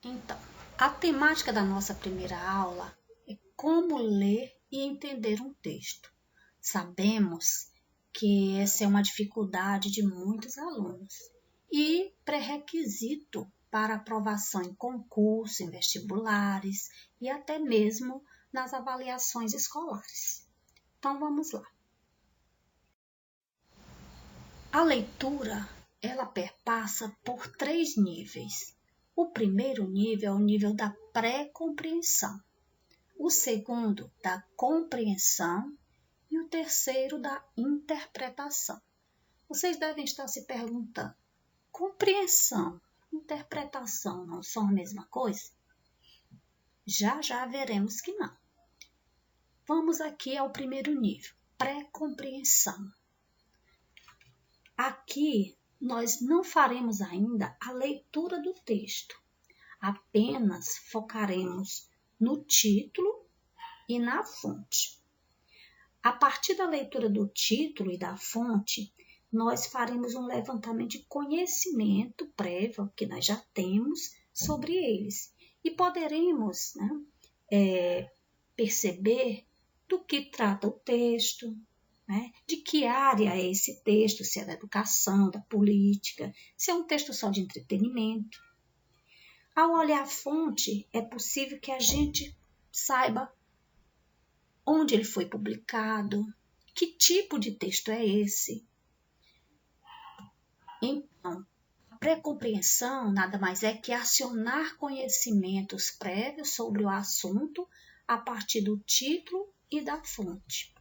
Então, a temática da nossa primeira aula é como ler e entender um texto. Sabemos que essa é uma dificuldade de muitos alunos e pré-requisito para aprovação em concurso, em vestibulares e até mesmo nas avaliações escolares. Então, vamos lá. A leitura, ela perpassa por 3 níveis. O primeiro nível é o nível da pré-compreensão, o segundo da compreensão e o terceiro da interpretação. Vocês devem estar se perguntando, compreensão e interpretação não são a mesma coisa? Já veremos que não. Vamos aqui ao primeiro nível, pré-compreensão. Aqui nós não faremos ainda a leitura do texto, apenas focaremos no título e na fonte. A partir da leitura do título e da fonte, nós faremos um levantamento de conhecimento prévio que nós já temos sobre eles e poderemos perceber do que trata o texto, de que área é esse texto, se é da educação, da política, se é um texto só de entretenimento. Ao olhar a fonte, é possível que a gente saiba onde ele foi publicado, que tipo de texto é esse. Então, a pré-compreensão nada mais é que acionar conhecimentos prévios sobre o assunto a partir do título e da fonte.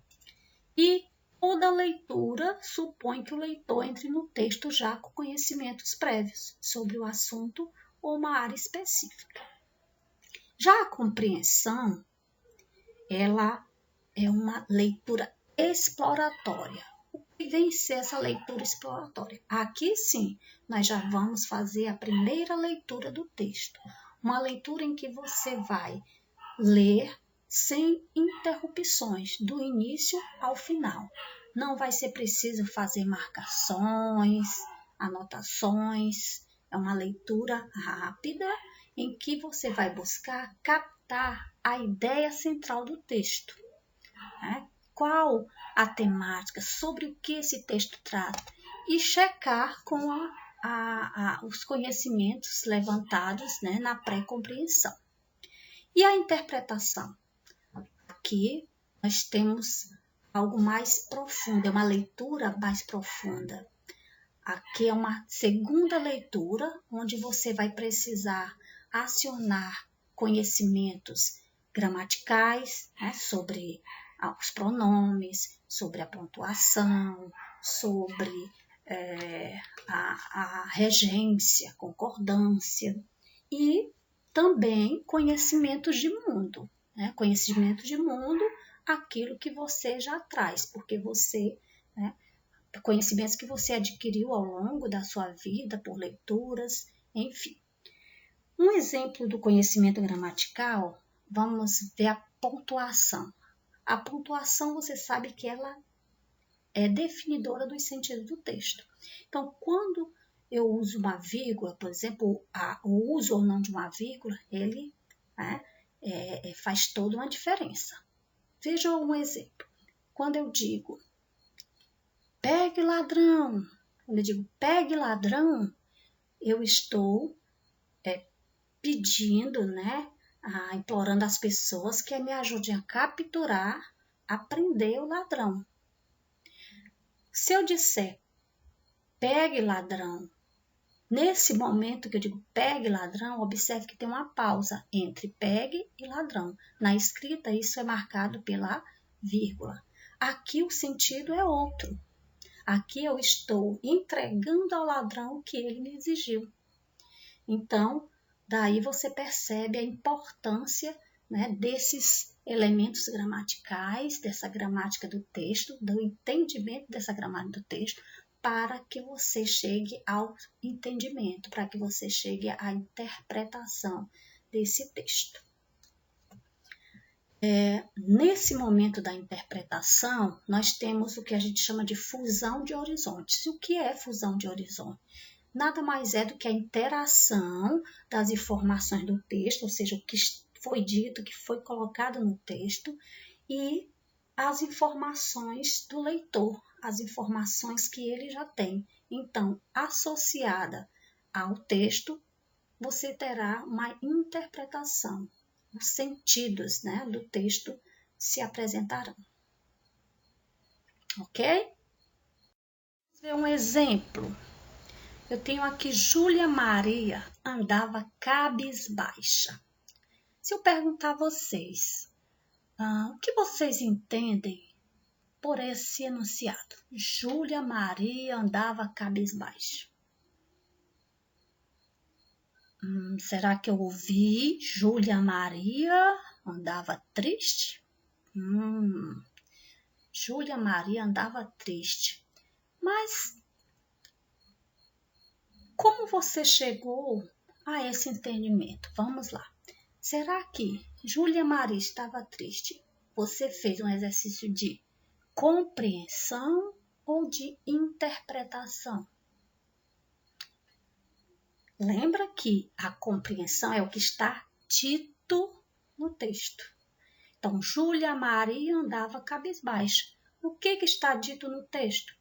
E toda leitura supõe que o leitor entre no texto já com conhecimentos prévios sobre o assunto ou uma área específica. Já a compreensão, ela é uma leitura exploratória. O que vem ser essa leitura exploratória? Aqui sim, nós já vamos fazer a primeira leitura do texto. Uma leitura em que você vai ler sem interrupções, do início ao final. Não vai ser preciso fazer marcações, anotações. É uma leitura rápida em que você vai buscar captar a ideia central do texto. Qual a temática, sobre o que esse texto trata e checar com os conhecimentos levantados na pré-compreensão. E a interpretação? Aqui nós temos algo mais profundo, é uma leitura mais profunda. Aqui é uma segunda leitura, onde você vai precisar acionar conhecimentos gramaticais, sobre os pronomes, sobre a pontuação, sobre a regência, concordância e também conhecimentos de mundo. Conhecimento de mundo, aquilo que você já traz, porque você, conhecimentos que você adquiriu ao longo da sua vida, por leituras, enfim. Um exemplo do conhecimento gramatical, vamos ver a pontuação. A pontuação, você sabe que ela é definidora dos sentidos do texto. Então, quando eu uso uma vírgula, por exemplo, o uso ou não de uma vírgula, ele faz toda uma diferença. Veja um exemplo. Quando eu digo pegue ladrão, quando eu digo pegue ladrão, eu estou pedindo, implorando às pessoas que me ajudem a capturar, a prender o ladrão. Se eu disser pegue ladrão, nesse momento que eu digo pegue ladrão, observe que tem uma pausa entre pegue e ladrão. Na escrita, isso é marcado pela vírgula. Aqui o sentido é outro. Aqui eu estou entregando ao ladrão o que ele me exigiu. Então, daí você percebe a importância desses elementos gramaticais, dessa gramática do texto, do entendimento dessa gramática do texto, para que você chegue ao entendimento, para que você chegue à interpretação desse texto. Nesse momento da interpretação, nós temos o que a gente chama de fusão de horizontes. E o que é fusão de horizonte? nada mais é do que a interação das informações do texto, ou seja, o que foi dito, o que foi colocado no texto, e as informações do leitor, as informações que ele já tem. Então, associada ao texto, você terá uma interpretação, os sentidos, né, do texto se apresentarão. Ok? Vamos ver um exemplo. Eu tenho aqui Júlia Maria andava cabisbaixa. Se eu perguntar a vocês, o que vocês entendem por esse enunciado? Júlia Maria andava cabisbaixa. Será que eu ouvi Júlia Maria andava triste? Júlia Maria andava triste. Mas como você chegou a esse entendimento? Vamos lá. Será que Júlia Maria estava triste? Você fez um exercício de compreensão ou de interpretação? Lembra que a compreensão é o que está dito no texto. Então, Júlia Maria andava cabisbaixa. O que está dito no texto?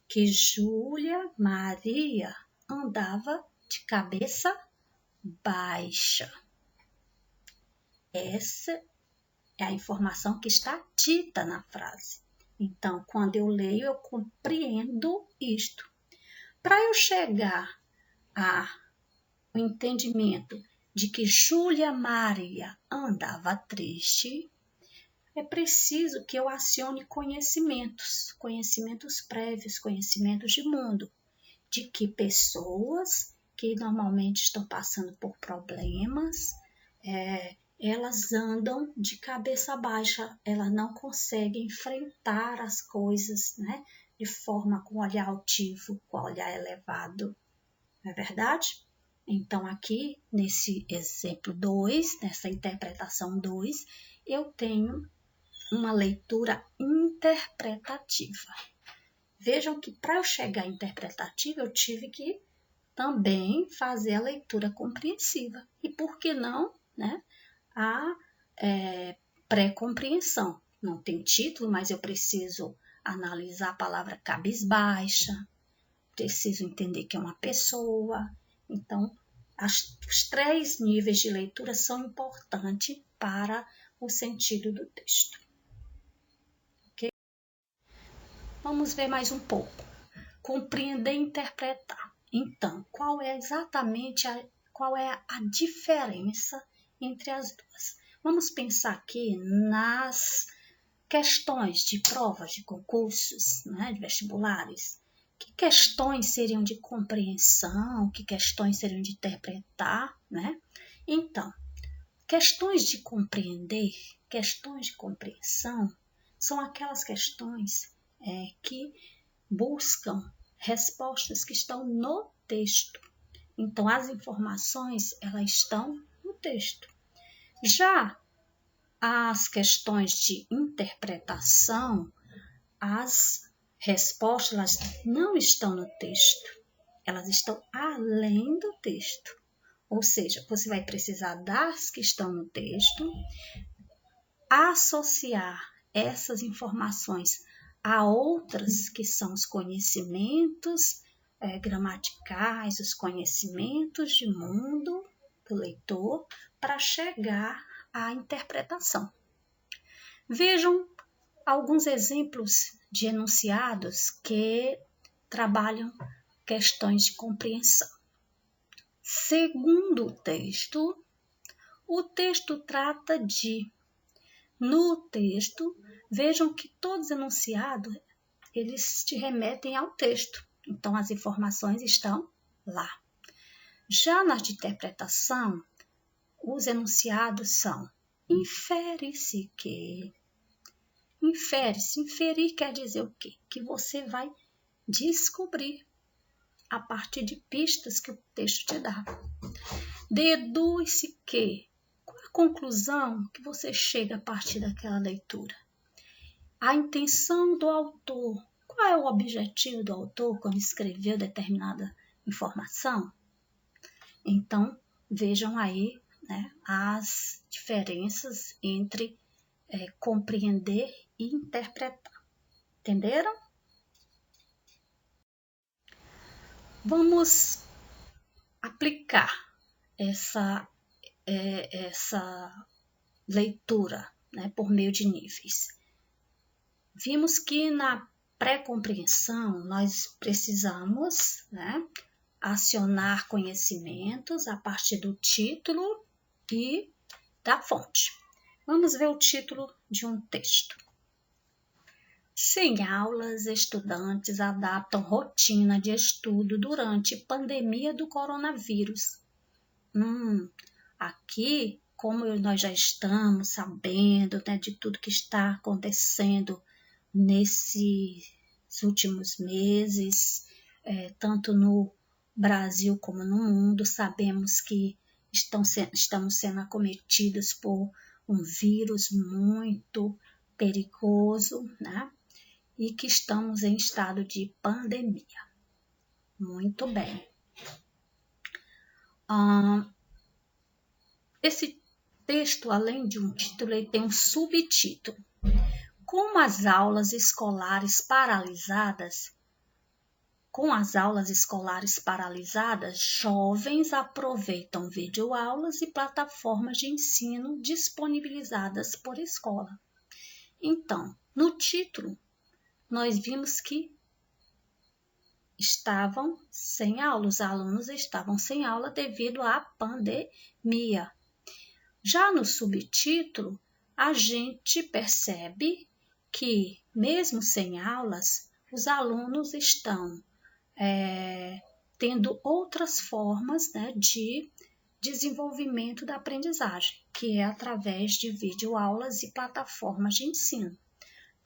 Que Júlia Maria andava de cabeça baixa. Essa é a informação que está dita na frase. Então, quando eu leio, eu compreendo isto. Para eu chegar ao entendimento de que Júlia Maria andava triste, é preciso que eu acione conhecimentos prévios, conhecimentos de mundo, de que pessoas que normalmente estão passando por problemas, elas andam de cabeça baixa, elas não conseguem enfrentar as coisas, né, de forma com olhar altivo, com olhar elevado. Não é verdade? Então, aqui, nesse exemplo 2, nessa interpretação 2, eu tenho uma leitura interpretativa. Vejam que para eu chegar à interpretativa, eu tive que também fazer a leitura compreensiva. E por que não, né, a pré-compreensão? Não tem título, mas eu preciso analisar a palavra cabisbaixa, preciso entender que é uma pessoa. Então, os 3 níveis de leitura são importantes para o sentido do texto. Okay? Vamos ver mais um pouco. Compreender e interpretar. Então, qual é a diferença entre as duas? Vamos pensar aqui nas questões de provas de concursos, né, de vestibulares. Que questões seriam de compreensão? Que questões seriam de interpretar? Né? Então, questões de compreender, questões de compreensão, são aquelas questões que buscam respostas que estão no texto. Então, as informações, elas estão no texto. Já as questões de interpretação, as respostas, elas não estão no texto. Elas estão além do texto. Ou seja, você vai precisar das que estão no texto, associar essas informações a outras que são os conhecimentos gramaticais, os conhecimentos de mundo do leitor, para chegar à interpretação. Vejam alguns exemplos de enunciados que trabalham questões de compreensão. Segundo o texto trata de. No texto, vejam que todos os enunciados, eles te remetem ao texto. Então, as informações estão lá. Já na de interpretação, os enunciados são: infere-se que. Inferir quer dizer o quê? Que você vai descobrir a partir de pistas que o texto te dá. Deduz-se que. Qual a conclusão que você chega a partir daquela leitura? A intenção do autor. Qual é o objetivo do autor quando escreveu determinada informação? Então, vejam aí, né, as diferenças entre compreender e interpretar. Entenderam? Vamos aplicar essa leitura, né, por meio de níveis. Vimos que na pré-compreensão nós precisamos, né, acionar conhecimentos a partir do título e da fonte. Vamos ver o título de um texto. Sem aulas, estudantes adaptam rotina de estudo durante pandemia do coronavírus. Aqui, como nós já estamos sabendo, né, de tudo que está acontecendo nesses últimos meses, tanto no Brasil como no mundo, sabemos que estamos sendo acometidos por um vírus muito perigoso, né? E que estamos em estado de pandemia. Muito bem. Esse texto, além de um título, ele tem um subtítulo. Com as aulas escolares paralisadas, jovens aproveitam videoaulas e plataformas de ensino disponibilizadas por escola. Então, no título, nós vimos que estavam sem aula, os alunos estavam sem aula devido à pandemia. Já no subtítulo, a gente percebe que, mesmo sem aulas, os alunos estão tendo outras formas, né, de desenvolvimento da aprendizagem, que é através de videoaulas e plataformas de ensino.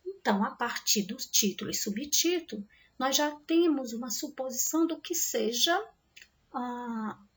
Então, a partir do título e subtítulo, nós já temos uma suposição do que seja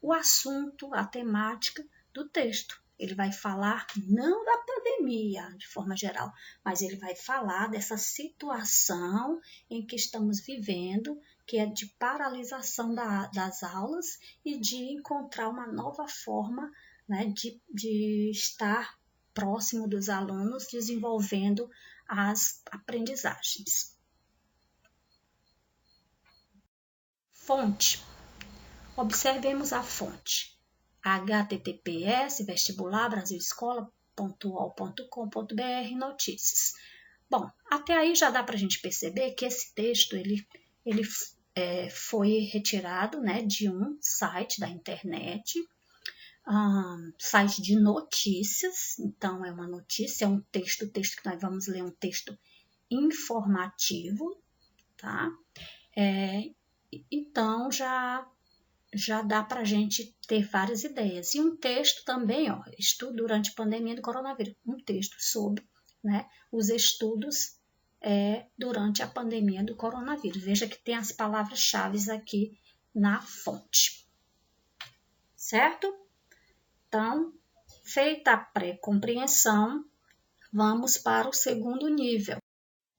o assunto, a temática do texto. Ele vai falar não da pandemia de forma geral, mas ele vai falar dessa situação em que estamos vivendo, que é de paralisação das aulas e de encontrar uma nova forma, né, de estar próximo dos alunos, desenvolvendo as aprendizagens. Fonte. Observemos a fonte. https://vestibularbrasilescola.ol.com.br notícias. Bom, até aí já dá para a gente perceber que esse texto ele foi retirado, né, de um site da internet, site de notícias. Então é uma notícia, é um texto que nós vamos ler, um texto informativo, tá? Então já dá para a gente ter várias ideias. E um texto também, estudo durante a pandemia do coronavírus, um texto sobre, né, os estudos durante a pandemia do coronavírus. Veja que tem as palavras-chave aqui na fonte. Certo? Então, feita a pré-compreensão, vamos para o segundo nível,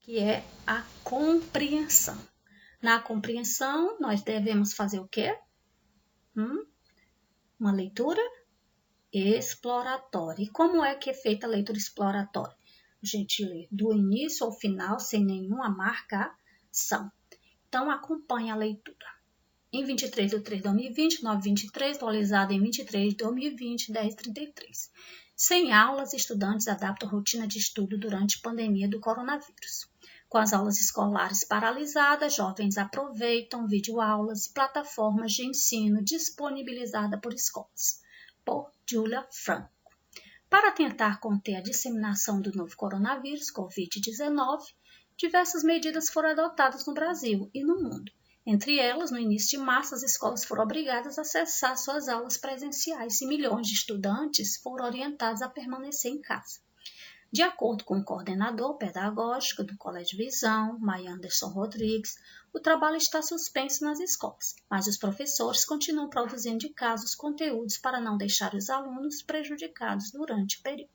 que é a compreensão. Na compreensão, nós devemos fazer o quê? Uma leitura exploratória. E como é que é feita a leitura exploratória? A gente lê do início ao final, sem nenhuma marcação. Então, acompanhe a leitura. Em 23 de 3 de 2020, 9h23, atualizada em 23 de 2020, 10h33. Sem aulas, estudantes adaptam a rotina de estudo durante a pandemia do coronavírus. Com as aulas escolares paralisadas, jovens aproveitam videoaulas e plataformas de ensino disponibilizadas por escolas. Por Julia Franco. Para tentar conter a disseminação do novo coronavírus, Covid-19, diversas medidas foram adotadas no Brasil e no mundo. Entre elas, no início de março, as escolas foram obrigadas a cessar suas aulas presenciais e milhões de estudantes foram orientados a permanecer em casa. De acordo com o coordenador pedagógico do Colégio Visão, Maia Anderson Rodrigues, o trabalho está suspenso nas escolas, mas os professores continuam produzindo de casa os conteúdos para não deixar os alunos prejudicados durante o período.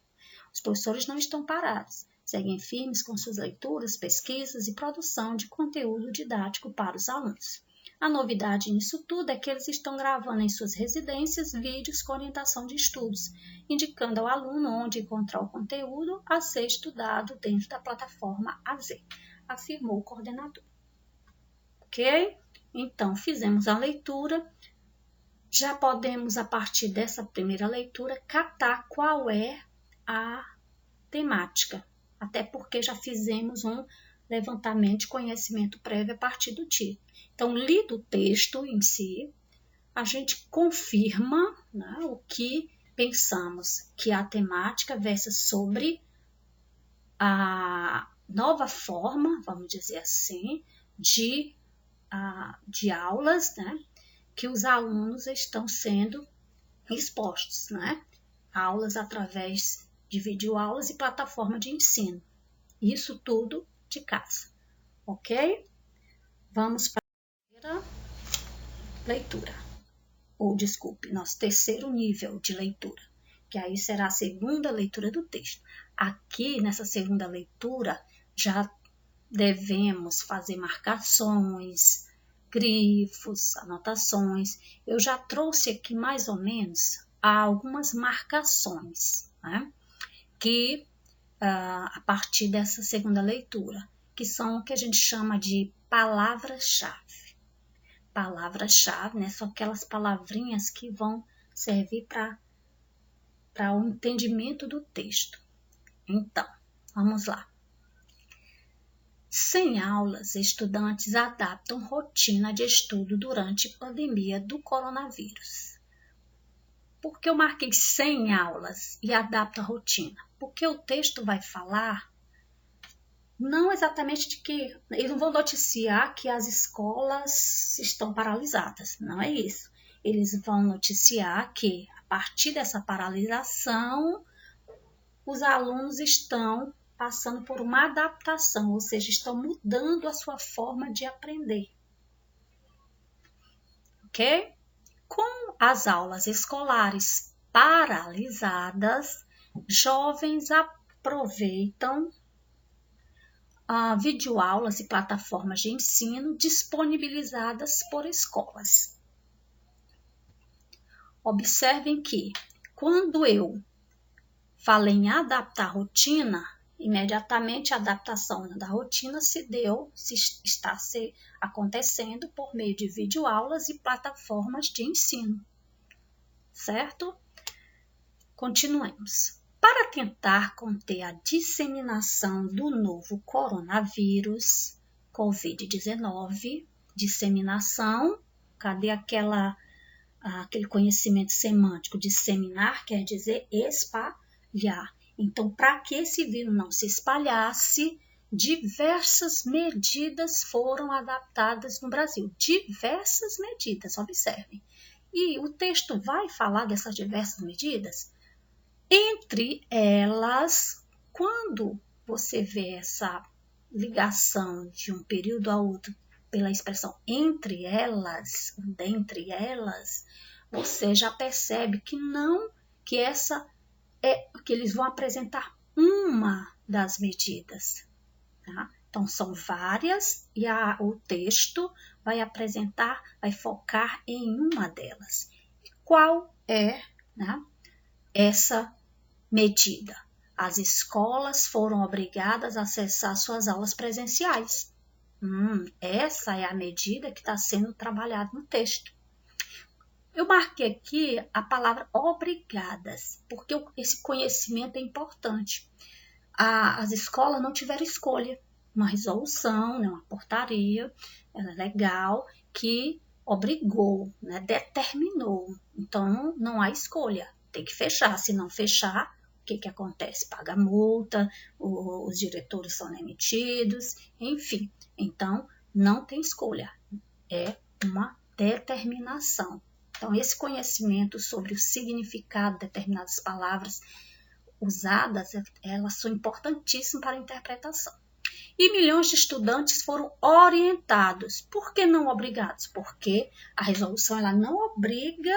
Os professores não estão parados, seguem firmes com suas leituras, pesquisas e produção de conteúdo didático para os alunos. A novidade nisso tudo é que eles estão gravando em suas residências vídeos com orientação de estudos, indicando ao aluno onde encontrar o conteúdo a ser estudado dentro da plataforma AZ, afirmou o coordenador. Ok? Então, fizemos a leitura. Já podemos, a partir dessa primeira leitura, catar qual é a temática, até porque já fizemos um levantamento de conhecimento prévio a partir do título. Então, lido o texto em si, a gente confirma, né, o que pensamos, que a temática versa sobre a nova forma, vamos dizer assim, de aulas, né, que os alunos estão sendo expostos, né? Aulas através de videoaulas e plataforma de ensino. Isso tudo de casa, ok? Vamos para a terceira leitura. Nosso terceiro nível de leitura, que aí será a segunda leitura do texto. Aqui, nessa segunda leitura, já devemos fazer marcações, grifos, anotações. Eu já trouxe aqui mais ou menos algumas marcações, né? Que a partir dessa segunda leitura, que são o que a gente chama de palavras-chave. Palavras-chave, né? São aquelas palavrinhas que vão servir para o entendimento do texto. Então, vamos lá. Sem aulas, estudantes adaptam rotina de estudo durante a pandemia do coronavírus. Por que eu marquei sem aulas e adapta a rotina? Porque o texto vai falar não exatamente de que eles não vão noticiar que as escolas estão paralisadas, não é isso. Eles vão noticiar que a partir dessa paralisação os alunos estão passando por uma adaptação, ou seja, estão mudando a sua forma de aprender. Ok? Com as aulas escolares paralisadas, jovens aproveitam videoaulas e plataformas de ensino disponibilizadas por escolas. Observem que, quando eu falei em adaptar a rotina, imediatamente a adaptação da rotina está acontecendo por meio de videoaulas e plataformas de ensino, certo? Continuemos. Para tentar conter a disseminação do novo coronavírus, Covid-19, disseminação, cadê aquele conhecimento semântico? Disseminar quer dizer espalhar. Então, para que esse vírus não se espalhasse, diversas medidas foram adaptadas no Brasil. Diversas medidas, observem. E o texto vai falar dessas diversas medidas. Entre elas, quando você vê essa ligação de um período a outro pela expressão entre elas, dentre elas, você já percebe que que eles vão apresentar uma das medidas, tá? Então, são várias e o texto vai focar em uma delas. E qual é, né, essa medida? As escolas foram obrigadas a acessar suas aulas presenciais. Essa é a medida que está sendo trabalhada no texto. Eu marquei aqui a palavra obrigadas, porque esse conhecimento é importante. As escolas não tiveram escolha, uma resolução, né, uma portaria legal que obrigou, né, determinou. Então, não há escolha, tem que fechar. Se não fechar, o que acontece? Paga multa, os diretores são demitidos, enfim. Então, não tem escolha, é uma determinação. Então, esse conhecimento sobre o significado de determinadas palavras usadas, elas são importantíssimas para a interpretação. E milhões de estudantes foram orientados. Por que não obrigados? Porque a resolução ela não obriga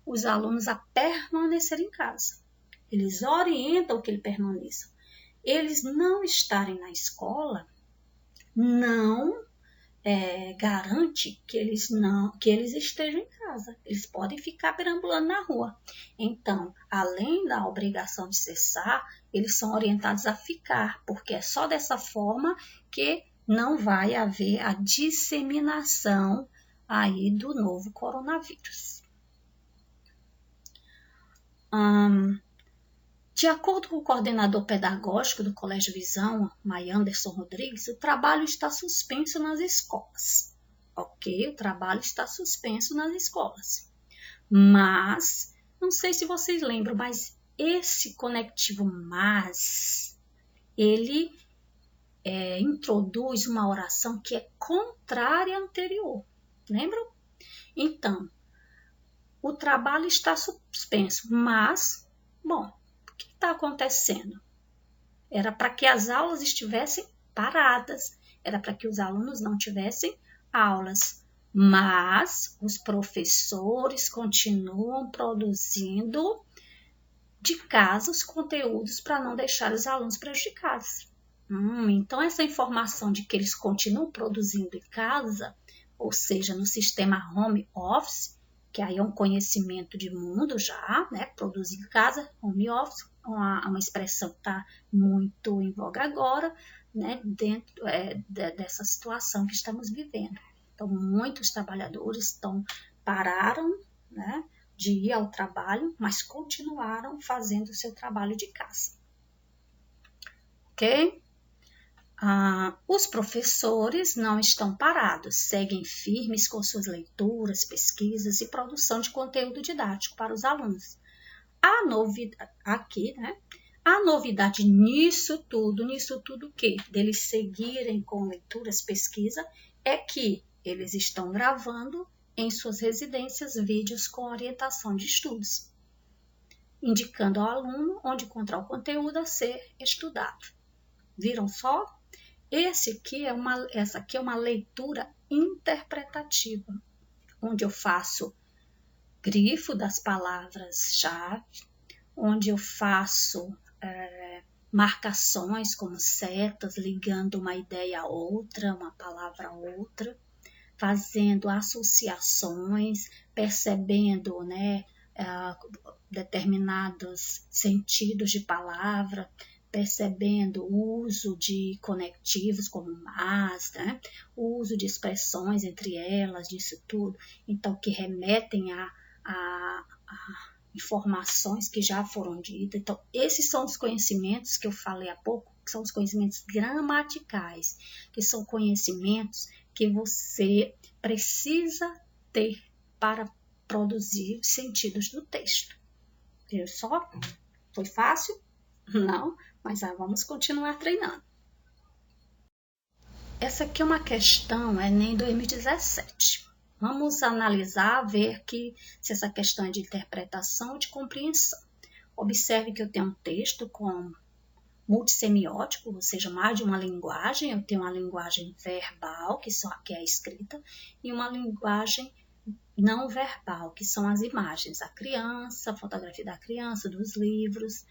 os alunos a permanecer em casa. Eles orientam que eles permaneçam. Eles não estarem na escola não garante que eles estejam em casa. Eles podem ficar perambulando na rua. Então, além da obrigação de cessar, eles são orientados a ficar, porque é só dessa forma que não vai haver a disseminação aí do novo coronavírus. De acordo com o coordenador pedagógico do Colégio Visão, Maianderson Rodrigues, o trabalho está suspenso nas escolas. Ok, o trabalho está suspenso nas escolas. Mas, não sei se vocês lembram, mas esse conectivo mas, ele introduz uma oração que é contrária à anterior. Lembram? Então, o trabalho está suspenso, mas, bom, o que está acontecendo? Era para que as aulas estivessem paradas, era para que os alunos não tivessem aulas, mas os professores continuam produzindo de casa os conteúdos para não deixar os alunos prejudicados. Então, essa informação de que eles continuam produzindo em casa, ou seja, no sistema home office, que aí é um conhecimento de mundo já, né? Produzir em casa, home office, uma expressão que está muito em voga agora, né? Dentro dessa situação que estamos vivendo. Então, muitos trabalhadores pararam, né, de ir ao trabalho, mas continuaram fazendo o seu trabalho de casa. Ok? Os professores não estão parados, seguem firmes com suas leituras, pesquisas e produção de conteúdo didático para os alunos. A novidade nisso tudo o quê? Deles seguirem com leituras, pesquisa, é que eles estão gravando em suas residências vídeos com orientação de estudos, indicando ao aluno onde encontrar o conteúdo a ser estudado. Viram só? Essa aqui é uma leitura interpretativa, onde eu faço grifo das palavras-chave, onde eu faço marcações como setas, ligando uma ideia a outra, uma palavra a outra, fazendo associações, percebendo, né, determinados sentidos de palavra, percebendo o uso de conectivos como mas, né? O uso de expressões entre elas, disso tudo, então que remetem a informações que já foram ditas. Então, esses são os conhecimentos que eu falei há pouco, que são os conhecimentos gramaticais, que são conhecimentos que você precisa ter para produzir os sentidos do texto. Viu só? Foi fácil? Não, mas vamos continuar treinando. Essa aqui é uma questão Enem 2017. Vamos analisar, ver se essa questão é de interpretação ou de compreensão. Observe que eu tenho um texto com multissemiótico, ou seja, mais de uma linguagem. Eu tenho uma linguagem verbal, que é a escrita, e uma linguagem não verbal, que são as imagens, a criança, a fotografia da criança, dos livros.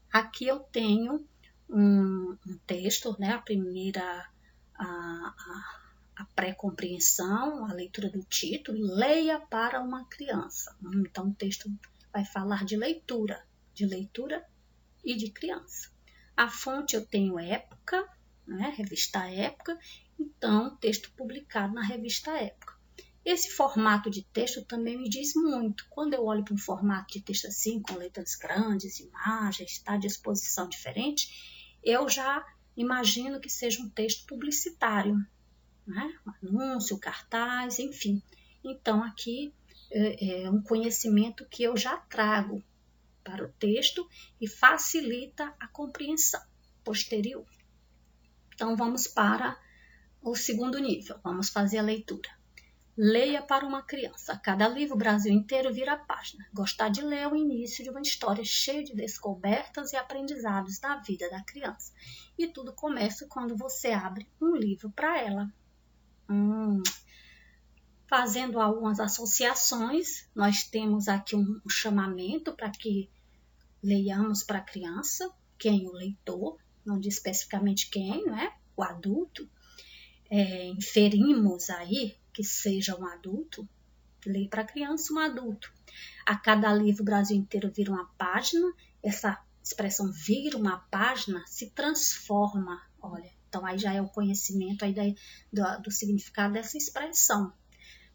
Aqui eu tenho um texto, né? A primeira, a pré-compreensão, a leitura do título, leia para uma criança. Então, o texto vai falar de leitura e de criança. A fonte eu tenho Época, né? Revista Época, então, texto publicado na revista Época. Esse formato de texto também me diz muito. Quando eu olho para um formato de texto assim, com letras grandes, imagens, está de exposição diferente, eu já imagino que seja um texto publicitário, né? Um anúncio, cartaz, enfim. Então, aqui é um conhecimento que eu já trago para o texto e facilita a compreensão posterior. Então, vamos para o segundo nível. Vamos fazer a leitura. Leia para uma criança. A cada livro, o Brasil inteiro vira a página. Gostar de ler é o início de uma história cheia de descobertas e aprendizados na vida da criança. E tudo começa quando você abre um livro para ela. Fazendo algumas associações, nós temos aqui um chamamento para que leiamos para a criança, quem o leitor, não diz especificamente quem, né? O adulto. inferimos aí que seja um adulto, lê para criança um adulto. A cada livro, o Brasil inteiro vira uma página, essa expressão vira uma página se transforma, olha, então aí já é o conhecimento aí do significado dessa expressão.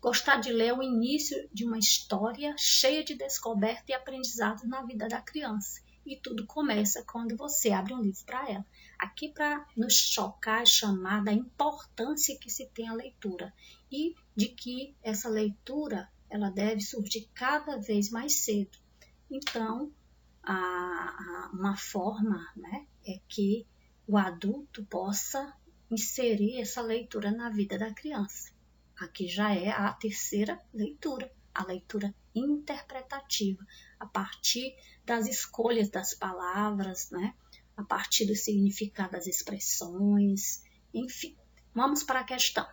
Gostar de ler é o início de uma história cheia de descoberta e aprendizado na vida da criança. E tudo começa quando você abre um livro para ela. Aqui para nos chocar e chamar da importância que se tem a leitura e de que essa leitura ela deve surgir cada vez mais cedo. Então, uma forma, né, é que o adulto possa inserir essa leitura na vida da criança. Aqui já é a terceira leitura, a leitura interpretativa, a partir das escolhas das palavras, né? A partir do significado das expressões, enfim. Vamos para a questão.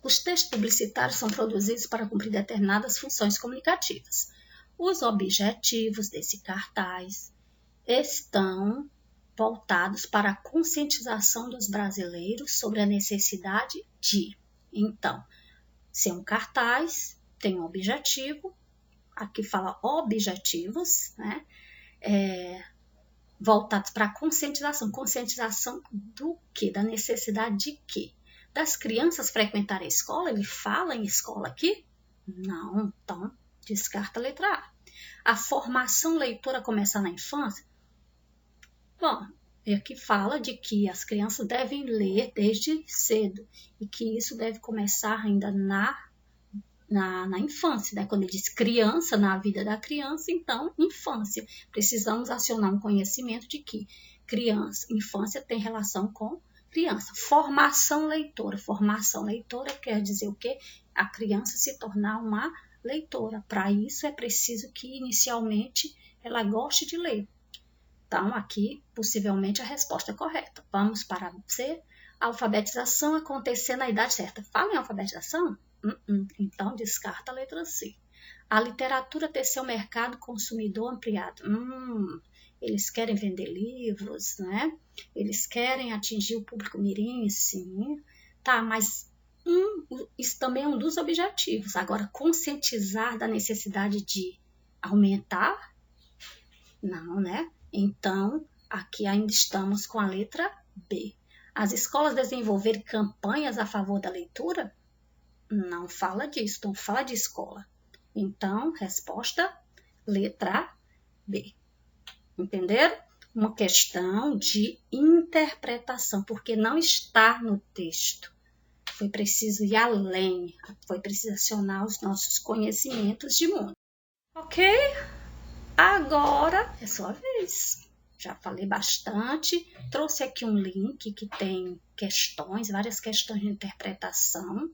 Os textos publicitários são produzidos para cumprir determinadas funções comunicativas. Os objetivos desse cartaz estão voltados para a conscientização dos brasileiros sobre a necessidade de. Então, se é um cartaz, tem um objetivo, aqui fala objetivos, né? Voltados para a conscientização. Conscientização do quê? Da necessidade de quê? Das crianças frequentarem a escola? Ele fala em escola aqui? Não, então descarta a letra A. A formação leitora começar na infância? Bom, aqui fala de que as crianças devem ler desde cedo e que isso deve começar ainda na infância, né? Quando ele diz criança, na vida da criança, então infância. Precisamos acionar um conhecimento de que infância tem relação com criança. Formação leitora quer dizer o quê? A criança se tornar uma leitora. Para isso é preciso que inicialmente ela goste de ler. Então, aqui, possivelmente, a resposta é correta. Vamos para C. A alfabetização acontecer na idade certa. Fala em alfabetização? Então, descarta a letra C. A literatura ter seu mercado consumidor ampliado. Eles querem vender livros, né? Eles querem atingir o público mirim, sim. Tá, mas isso também é um dos objetivos. Agora, conscientizar da necessidade de aumentar? Não, né? Então, aqui ainda estamos com a letra B. As escolas desenvolverem campanhas a favor da leitura? Não fala disso, não fala de escola. Então, resposta, letra B. Entenderam? Uma questão de interpretação, porque não está no texto. Foi preciso ir além, foi preciso acionar os nossos conhecimentos de mundo. Ok? Agora é sua vez. Já falei bastante, trouxe aqui um link que tem questões, várias questões de interpretação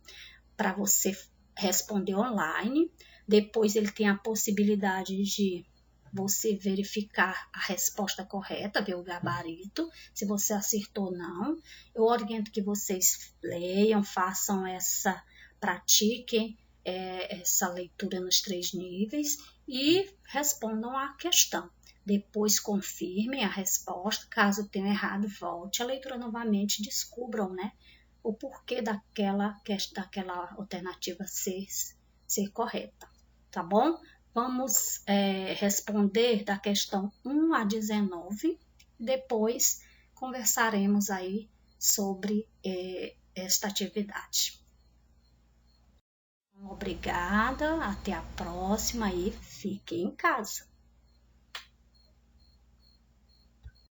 para você responder online. Depois ele tem a possibilidade de você verificar a resposta correta, ver o gabarito, se você acertou ou não. Eu oriento que vocês leiam, pratiquem essa leitura nos 3 níveis e respondam a questão. Depois confirmem a resposta, caso tenham errado, volte a leitura novamente, descubram, né, o porquê daquela alternativa ser correta, tá bom? Vamos responder da questão 1 a 19, depois conversaremos aí sobre esta atividade. Obrigada, até a próxima e fiquem em casa.